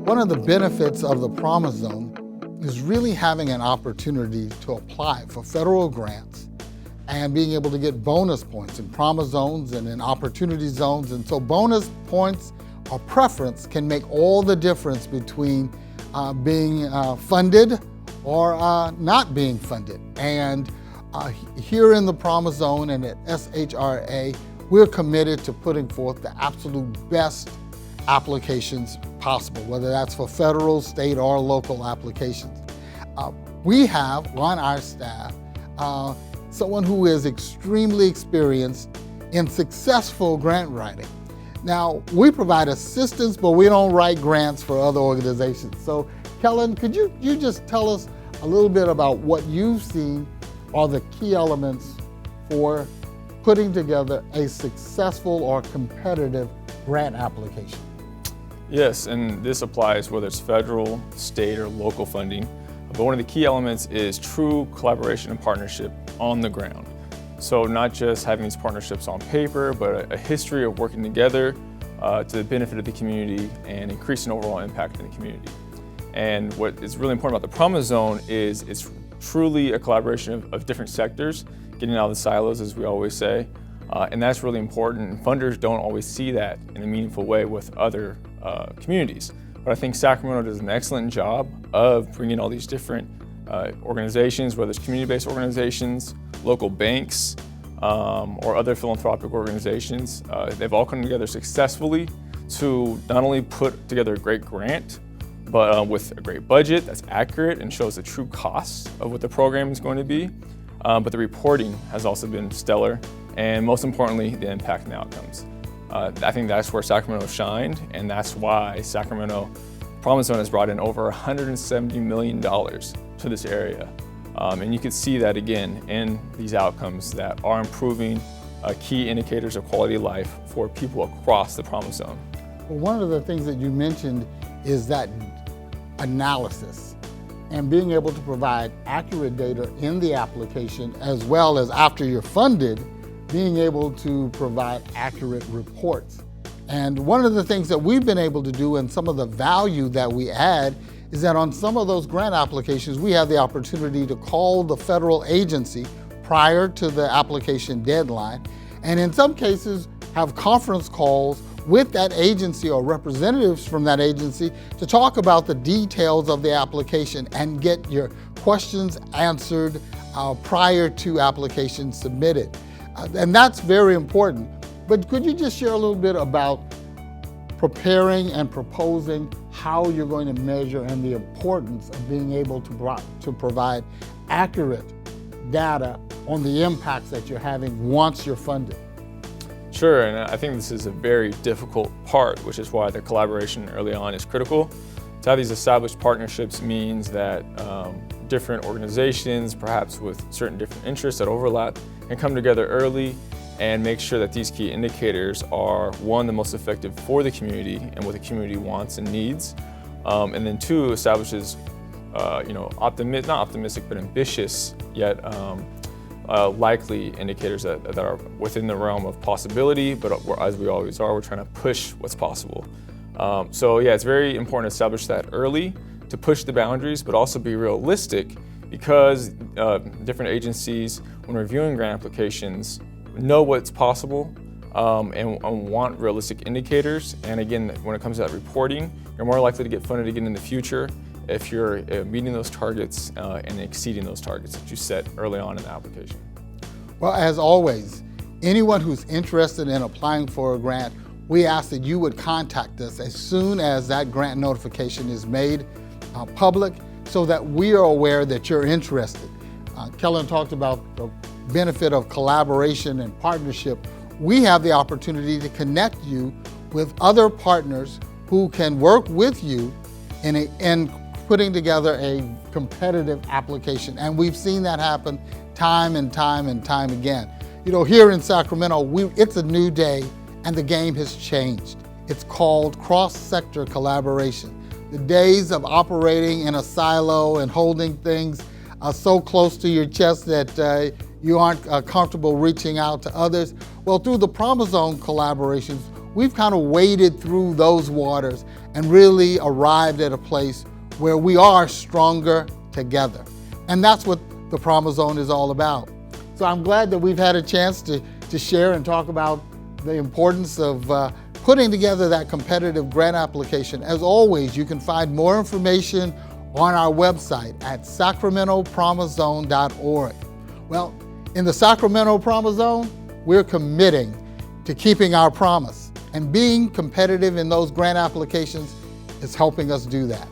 One of the benefits of the Promise Zone is really having an opportunity to apply for federal grants and being able to get bonus points in Promise Zones and in Opportunity Zones. And so bonus points or preference can make all the difference between being funded or not being funded. And here in the Promise Zone and at SHRA, we're committed to putting forth the absolute best applications possible, whether that's for federal, state, or local applications. We have on our staff someone who is extremely experienced in successful grant writing. Now, we provide assistance, but we don't write grants for other organizations. So, Kellen, could you just tell us a little bit about what you've seen are the key elements for putting together a successful or competitive grant application? Yes, and this applies whether it's federal, state, or local funding. But one of the key elements is true collaboration and partnership on the ground. So not just having these partnerships on paper, but a history of working together to the benefit of the community and increasing overall impact in the community. And what is really important about the Promise Zone is it's truly a collaboration of different sectors, getting out of the silos, as we always say. And that's really important. And funders don't always see that in a meaningful way with other communities. But I think Sacramento does an excellent job of bringing all these different organizations, whether it's community-based organizations, local banks, or other philanthropic organizations. They've all come together successfully to not only put together a great grant, but with a great budget that's accurate and shows the true cost of what the program is going to be. But the reporting has also been stellar, and most importantly, the impact and the outcomes. I think that's where Sacramento shined, and that's why Sacramento Promise Zone has brought in over $170 million to this area. And you can see that again in these outcomes that are improving key indicators of quality of life for people across the Promise Zone. Well, one of the things that you mentioned is that analysis and being able to provide accurate data in the application, as well as after you're funded, being able to provide accurate reports. And one of the things that we've been able to do and some of the value that we add is that on some of those grant applications, we have the opportunity to call the federal agency prior to the application deadline, and in some cases have conference calls with that agency or representatives from that agency to talk about the details of the application and get your questions answered prior to application submitted. And that's very important. But could you just share a little bit about preparing and proposing how you're going to measure and the importance of being able to provide accurate data on the impacts that you're having once you're funded? Sure, and I think this is a very difficult part, which is why the collaboration early on is critical. To have these established partnerships means that different organizations, perhaps with certain different interests that overlap, can come together early and make sure that these key indicators are, one, the most effective for the community and what the community wants and needs, and then two, establishes not optimistic, but ambitious, yet likely indicators that are within the realm of possibility, but as we always are, we're trying to push what's possible. So yeah, it's very important to establish that early, to push the boundaries, but also be realistic, because different agencies, when reviewing grant applications, know what's possible and want realistic indicators. And again, when it comes to that reporting, you're more likely to get funded again in the future if you're meeting those targets and exceeding those targets that you set early on in the application. Well, as always, anyone who's interested in applying for a grant, we ask that you would contact us as soon as that grant notification is made public, so that we are aware that you're interested. Kellen talked about the benefit of collaboration and partnership. We have the opportunity to connect you with other partners who can work with you in putting together a competitive application. And we've seen that happen time and time and time again. You know, here in Sacramento, it's a new day and the game has changed. It's called cross-sector collaboration. The days of operating in a silo and holding things so close to your chest that you aren't comfortable reaching out to others. Well, through the Promise Zone collaborations, we've kind of waded through those waters and really arrived at a place where we are stronger together. And that's what the Promise Zone is all about. So I'm glad that we've had a chance to share and talk about the importance of putting together that competitive grant application. As always, you can find more information on our website at sacramentopromisezone.org. Well, in the Sacramento Promise Zone, we're committing to keeping our promise, and being competitive in those grant applications is helping us do that.